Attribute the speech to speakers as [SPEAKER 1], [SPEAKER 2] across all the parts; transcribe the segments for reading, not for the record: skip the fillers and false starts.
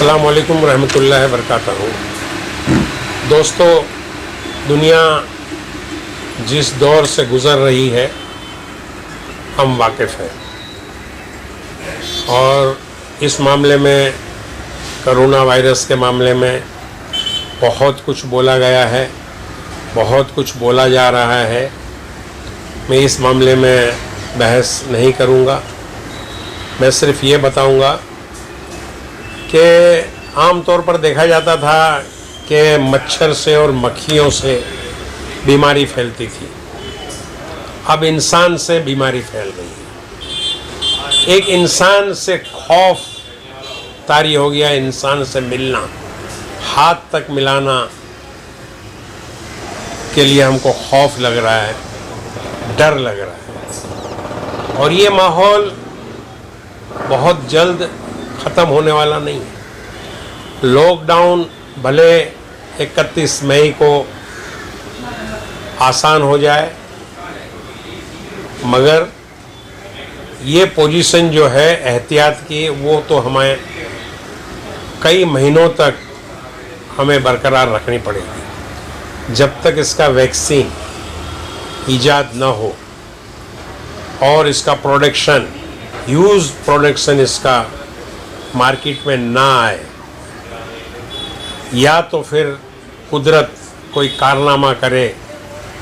[SPEAKER 1] अस्सलाम वालेकुम रहमतुल्लाहि व बरकातहू। दोस्तों, दुनिया जिस दौर से गुज़र रही है हम वाकिफ़ हैं, और इस मामले में कोरोना वायरस के मामले में बहुत कुछ बोला गया है, बहुत कुछ बोला जा रहा है। मैं इस मामले में बहस नहीं करूँगा। मैं सिर्फ़ ये बताऊँगा कि आम तौर पर देखा जाता था कि मच्छर से और मक्खियों से बीमारी फैलती थी। अब इंसान से बीमारी फैल रही है। एक इंसान से खौफ तारी हो गया। इंसान से मिलना, हाथ तक मिलाना के लिए हमको खौफ लग रहा है, डर लग रहा है, और ये माहौल बहुत जल्द ख़त्म होने वाला नहीं है। लॉकडाउन भले 31 मई को आसान हो जाए, मगर ये पोजीशन जो है एहतियात की, वो तो हमें कई महीनों तक हमें बरकरार रखनी पड़ेगी जब तक इसका वैक्सीन ईजाद न हो और इसका प्रोडक्शन, ह्यूज प्रोडक्शन इसका मार्केट में ना आए, या तो फिर कुदरत कोई कारनामा करे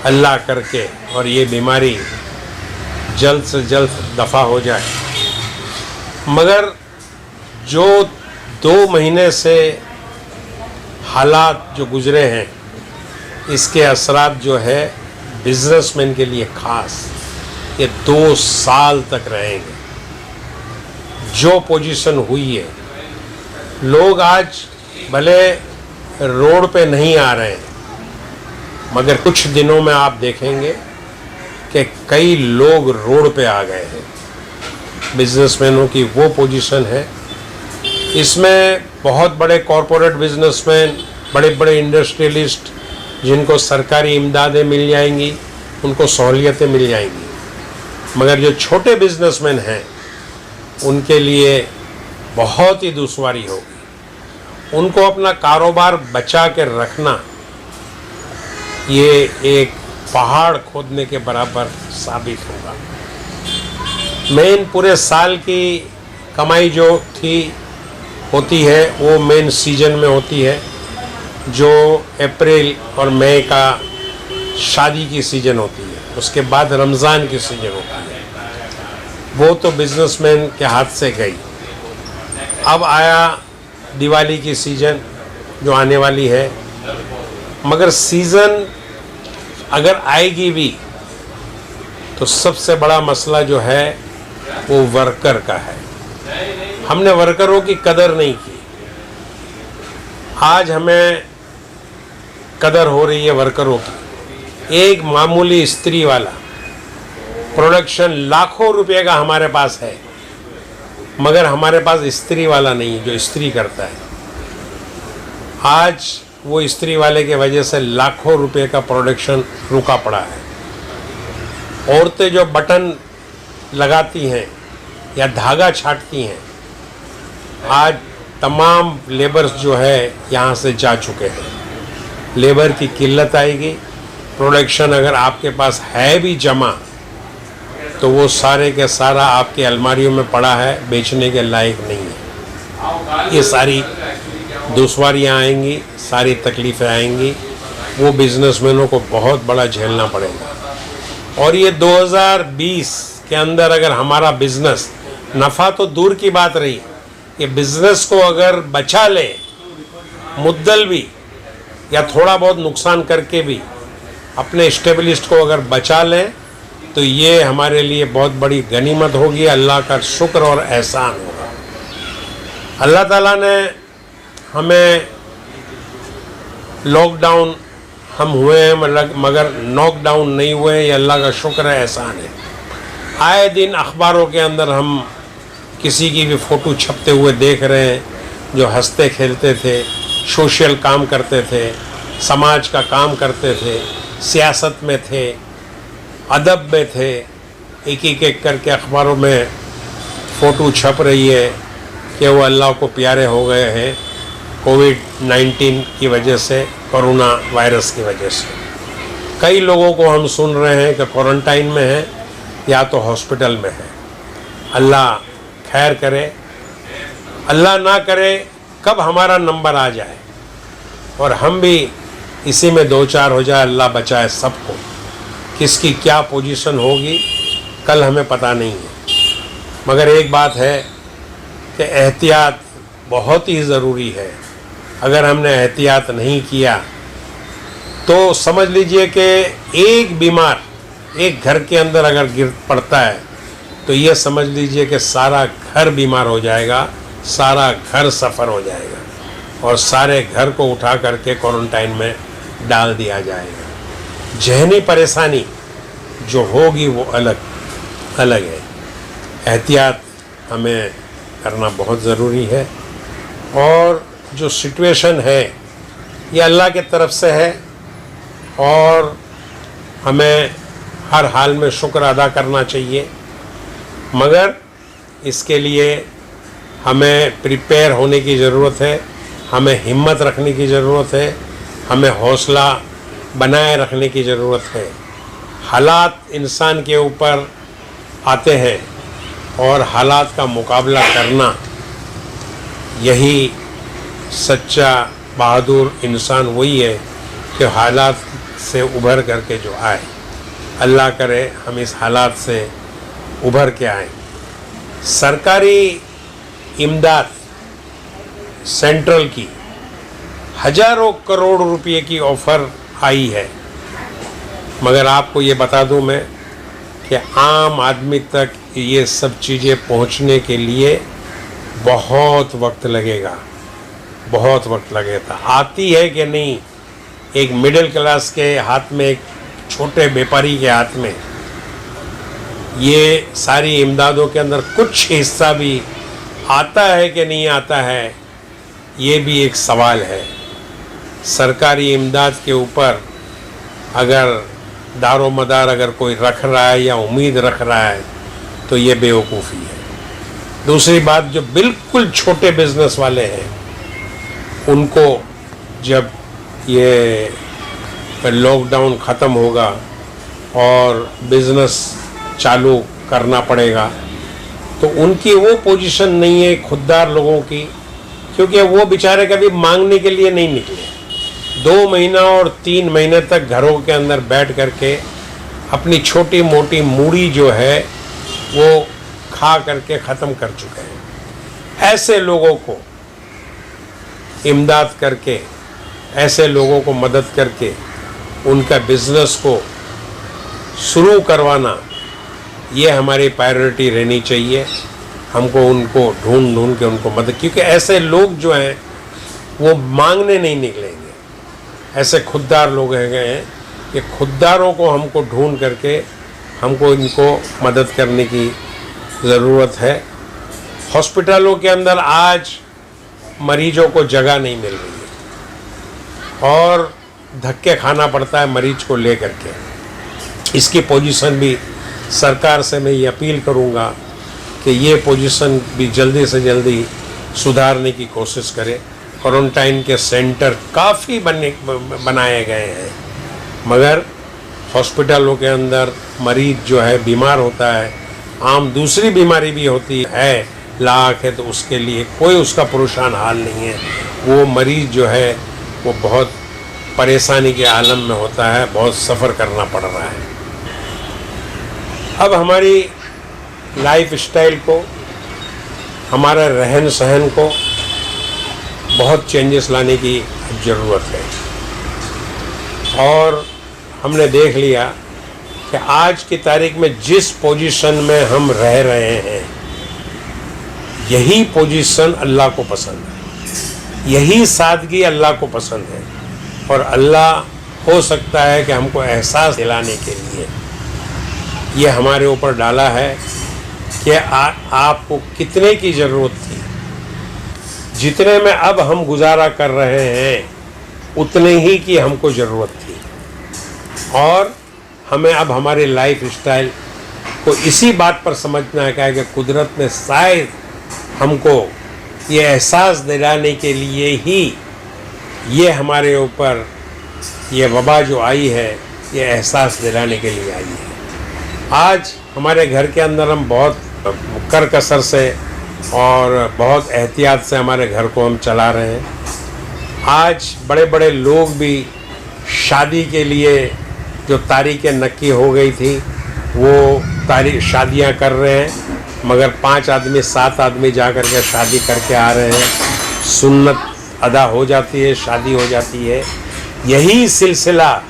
[SPEAKER 1] अल्लाह करके और ये बीमारी जल्द से जल्द दफ़ा हो जाए। मगर जो 2 महीने से हालात जो गुज़रे हैं, इसके असरात जो है बिजनेसमैन के लिए ख़ास ये 2 साल तक रहेंगे। जो पोजीशन हुई है, लोग आज भले रोड पे नहीं आ रहे हैं, मगर कुछ दिनों में आप देखेंगे कि कई लोग रोड पे आ गए हैं। बिजनेसमैनों की वो पोजीशन है। इसमें बहुत बड़े कॉरपोरेट बिजनेसमैन, बड़े बड़े इंडस्ट्रियलिस्ट, जिनको सरकारी इमदादें मिल जाएंगी, उनको सहूलियतें मिल जाएंगी, मगर जो छोटे बिजनेसमैन हैं उनके लिए बहुत ही दुश्वारी होगी। उनको अपना कारोबार बचा के रखना ये एक पहाड़ खोदने के बराबर साबित होगा। मेन पूरे साल की कमाई जो होती है वो मेन सीजन में होती है, जो अप्रैल और मई का शादी की सीज़न होती है। उसके बाद रमज़ान की सीज़न होती है, वो तो बिजनेसमैन के हाथ से गई। अब आया दिवाली की सीज़न जो आने वाली है, मगर सीज़न अगर आएगी भी तो सबसे बड़ा मसला जो है वो वर्कर का है। हमने वर्करों की कदर नहीं की। आज हमें कदर हो रही है वर्करों की। एक मामूली स्त्री वाला प्रोडक्शन लाखों रुपए का हमारे पास है, मगर हमारे पास स्त्री वाला नहीं जो स्त्री करता है। आज वो स्त्री वाले के वजह से लाखों रुपए का प्रोडक्शन रुका पड़ा है। औरतें जो बटन लगाती हैं या धागा छाटती हैं, आज तमाम लेबर्स जो है यहाँ से जा चुके हैं। लेबर की किल्लत आएगी। प्रोडक्शन अगर आपके पास है भी जमा, तो वो सारे के सारा आपके अलमारियों में पड़ा है, बेचने के लायक नहीं है। ये सारी दुश्वारियाँ आएंगी, सारी तकलीफ़ें आएंगी, वो बिजनेसमैनों को बहुत बड़ा झेलना पड़ेगा। और ये 2020 के अंदर अगर हमारा बिजनेस, नफ़ा तो दूर की बात रही, ये बिजनेस को अगर बचा ले, मुद्दल भी या थोड़ा बहुत नुकसान करके भी अपने स्टेबलिस्ट को अगर बचा लें, तो ये हमारे लिए बहुत बड़ी गनीमत होगी। अल्लाह का शुक्र और एहसान होगा। अल्लाह ताला ने हमें लॉकडाउन हम हुए हैं, मगर नॉकडाउन नहीं हुए, ये अल्लाह का शुक्र है, एहसान है। आए दिन अखबारों के अंदर हम किसी की भी फ़ोटो छपते हुए देख रहे हैं, जो हंसते खेलते थे, सोशल काम करते थे, समाज का काम करते थे, सियासत में थे, अदब में थे। एक एक करके अखबारों में फ़ोटो छप रही है कि वो अल्लाह को प्यारे हो गए हैं कोविड-19 की वजह से, कोरोना वायरस की वजह से। कई लोगों को हम सुन रहे हैं कि क्वारंटाइन में है या तो हॉस्पिटल में है। अल्लाह खैर करे, अल्लाह ना करे कब हमारा नंबर आ जाए और हम भी इसी में दो चार हो जाए। अल्लाह बचाए सबको। किसकी क्या पोजीशन होगी कल हमें पता नहीं है, मगर एक बात है कि एहतियात बहुत ही ज़रूरी है। अगर हमने एहतियात नहीं किया तो समझ लीजिए कि एक बीमार एक घर के अंदर अगर गिर पड़ता है तो ये समझ लीजिए कि सारा घर बीमार हो जाएगा, सारा घर सफ़र हो जाएगा और सारे घर को उठा करके क्वारंटाइन में डाल दिया जाएगा। ज़हनी परेशानी जो होगी वो अलग अलग है। एहतियात हमें करना बहुत ज़रूरी है और जो सिचुएशन है ये अल्लाह के तरफ से है और हमें हर हाल में शुक्र अदा करना चाहिए, मगर इसके लिए हमें प्रिपेयर होने की ज़रूरत है, हमें हिम्मत रखने की ज़रूरत है, हमें हौसला बनाए रखने की ज़रूरत है। हालात इंसान के ऊपर आते हैं और हालात का मुकाबला करना, यही सच्चा बहादुर इंसान वही है कि हालात से उभर करके जो आए। अल्लाह करे हम इस हालात से उभर के आए। सरकारी इमदाद सेंट्रल की हज़ारों करोड़ रुपए की ऑफ़र आई है, मगर आपको ये बता दूं मैं कि आम आदमी तक ये सब चीज़ें पहुंचने के लिए बहुत वक्त लगेगा, बहुत वक्त लगेगा। आती है कि नहीं, एक मिडिल क्लास के हाथ में, एक छोटे व्यापारी के हाथ में ये सारी इमदादों के अंदर कुछ हिस्सा भी आता है कि नहीं आता है, ये भी एक सवाल है। सरकारी इमदाद के ऊपर अगर दारो मदार अगर कोई रख रहा है या उम्मीद रख रहा है तो ये बेवकूफ़ी है। दूसरी बात, जो बिल्कुल छोटे बिजनेस वाले हैं उनको जब ये लॉकडाउन ख़त्म होगा और बिज़नेस चालू करना पड़ेगा तो उनकी वो पोजीशन नहीं है खुददार लोगों की, क्योंकि वो बेचारे कभी मांगने के लिए नहीं निकले। 2 महीना और 3 महीने तक घरों के अंदर बैठ करके अपनी छोटी मोटी मूड़ी जो है वो खा करके ख़त्म कर चुके हैं। ऐसे लोगों को इमदाद करके, ऐसे लोगों को मदद करके उनका बिज़नेस को शुरू करवाना, ये हमारी प्रायोरिटी रहनी चाहिए। हमको उनको ढूंढ के उनको मदद, क्योंकि ऐसे लोग जो हैं वो मांगने नहीं निकलेंगे। ऐसे खुददार लोग हैं कि खुददारों को हमको ढूंढ करके हमको इनको मदद करने की ज़रूरत है। हॉस्पिटलों के अंदर आज मरीजों को जगह नहीं मिल रही है और धक्के खाना पड़ता है मरीज को ले करके। इसकी पोजीशन भी सरकार से मैं ये अपील करूँगा कि ये पोजीशन भी जल्दी से जल्दी सुधारने की कोशिश करें। क्वारंटाइन के सेंटर काफ़ी बनाए गए हैं, मगर हॉस्पिटलों के अंदर मरीज जो है बीमार होता है, आम दूसरी बीमारी भी होती है, लाख है, तो उसके लिए कोई उसका परेशान हाल नहीं है। वो मरीज जो है वो बहुत परेशानी के आलम में होता है, बहुत सफ़र करना पड़ रहा है। अब हमारी लाइफ स्टाइल को, हमारा रहन सहन को बहुत चेंजेस लाने की ज़रूरत है और हमने देख लिया कि आज की तारीख में जिस पोजीशन में हम रह रहे हैं यही पोजीशन अल्लाह को पसंद है, यही सादगी अल्लाह को पसंद है और अल्लाह हो सकता है कि हमको एहसास दिलाने के लिए ये हमारे ऊपर डाला है कि आपको कितने की ज़रूरत थी। जितने में अब हम गुजारा कर रहे हैं उतने ही की हमको ज़रूरत थी और हमें अब हमारे लाइफ स्टाइल को इसी बात पर समझना है कि कुदरत ने शायद हमको ये एहसास दिलाने के लिए ही ये हमारे ऊपर ये वबा जो आई है, ये एहसास दिलाने के लिए आई है। आज हमारे घर के अंदर हम बहुत कर कसर से और बहुत एहतियात से हमारे घर को हम चला रहे हैं। आज बड़े बड़े लोग भी शादी के लिए जो तारीखें नक्की हो गई थी वो शादियां कर रहे हैं, मगर 5 आदमी 7 आदमी जा कर के शादी करके आ रहे हैं। सुन्नत अदा हो जाती है, शादी हो जाती है। यही सिलसिला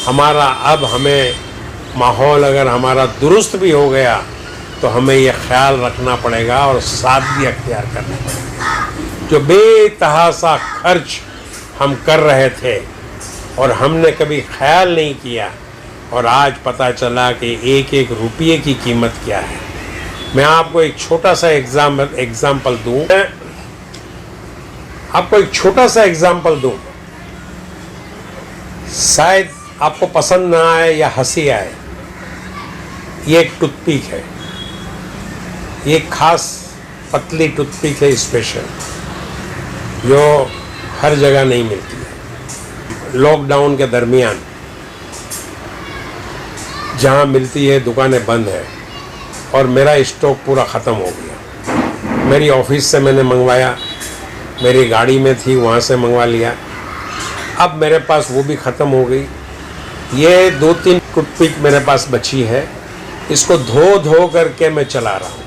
[SPEAKER 1] हमारा अब हमें माहौल अगर हमारा दुरुस्त भी हो गया तो हमें यह ख्याल रखना पड़ेगा और सादगी अख्तियार करना पड़ेगा। जो बेतहासा खर्च हम कर रहे थे और हमने कभी ख्याल नहीं किया, और आज पता चला कि एक एक रुपये की कीमत क्या है। मैं आपको एक छोटा सा एग्जाम्पल दूं, आपको एक छोटा सा एग्जाम्पल दूं, शायद आपको पसंद ना आए या हंसी आए। ये एक टूथपिक है, ये खास पतली टूथपिक है स्पेशल, जो हर जगह नहीं मिलती है। लॉकडाउन के दरमियान जहाँ मिलती है दुकानें बंद है और मेरा स्टॉक पूरा ख़त्म हो गया। मेरी ऑफिस से मैंने मंगवाया, मेरी गाड़ी में थी वहाँ से मंगवा लिया, अब मेरे पास वो भी ख़त्म हो गई। ये 2-3 टूथपिक मेरे पास बची है, इसको धो करके मैं चला रहा हूँ।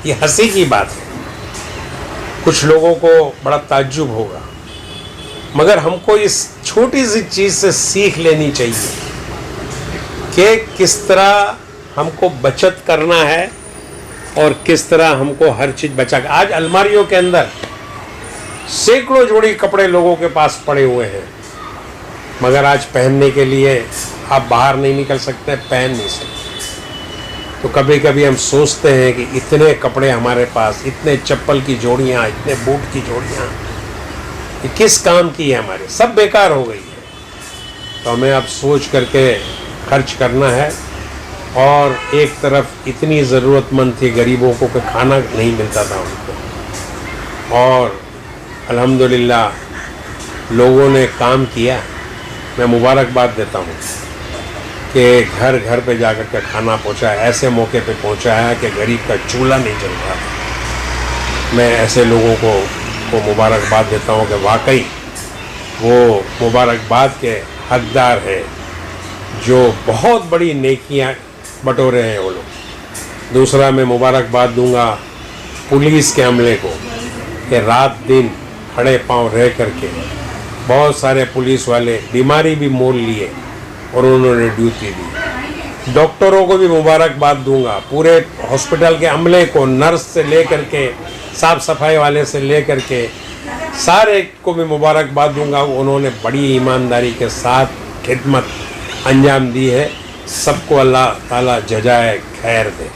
[SPEAKER 1] ये हंसी की बात है, कुछ लोगों को बड़ा ताज्जुब होगा, मगर हमको इस छोटी सी चीज़ से सीख लेनी चाहिए कि किस तरह हमको बचत करना है और किस तरह हमको हर चीज़ बचा। आज अलमारियों के अंदर सैकड़ों जोड़ी कपड़े लोगों के पास पड़े हुए हैं, मगर आज पहनने के लिए आप बाहर नहीं निकल सकते, पहन नहीं सकते। तो कभी कभी हम सोचते हैं कि इतने कपड़े हमारे पास, इतने चप्पल की जोड़ियाँ, इतने बूट की जोड़ियाँ, ये किस काम की है हमारे, सब बेकार हो गई है। तो हमें अब सोच करके खर्च करना है। और एक तरफ इतनी ज़रूरतमंद थी गरीबों को कि खाना नहीं मिलता था उनको, और अल्हम्दुलिल्लाह लोगों ने काम किया। मैं मुबारकबाद देता हूँ कि घर घर पे जाकर के खाना पहुँचाया, ऐसे मौके पे पहुँचाया कि गरीब का चूल्हा नहीं जल रहा था। मैं ऐसे लोगों को मुबारकबाद देता हूँ कि वाकई वो मुबारकबाद के हकदार है, जो बहुत बड़ी नेकियां बटोरे हैं वो लोग। दूसरा, मैं मुबारकबाद दूंगा पुलिस के अमले को कि रात दिन खड़े पांव रह करके बहुत सारे पुलिस वाले बीमारी भी मोल लिए और उन्होंने ड्यूटी दी। डॉक्टरों को भी मुबारकबाद दूंगा, पूरे हॉस्पिटल के अमले को, नर्स से ले करके साफ़ सफाई वाले से ले करके सारे को भी मुबारकबाद दूंगा। उन्होंने बड़ी ईमानदारी के साथ खिदमत अंजाम दी है। सबको अल्लाह ताला जज़ाए खैर दे।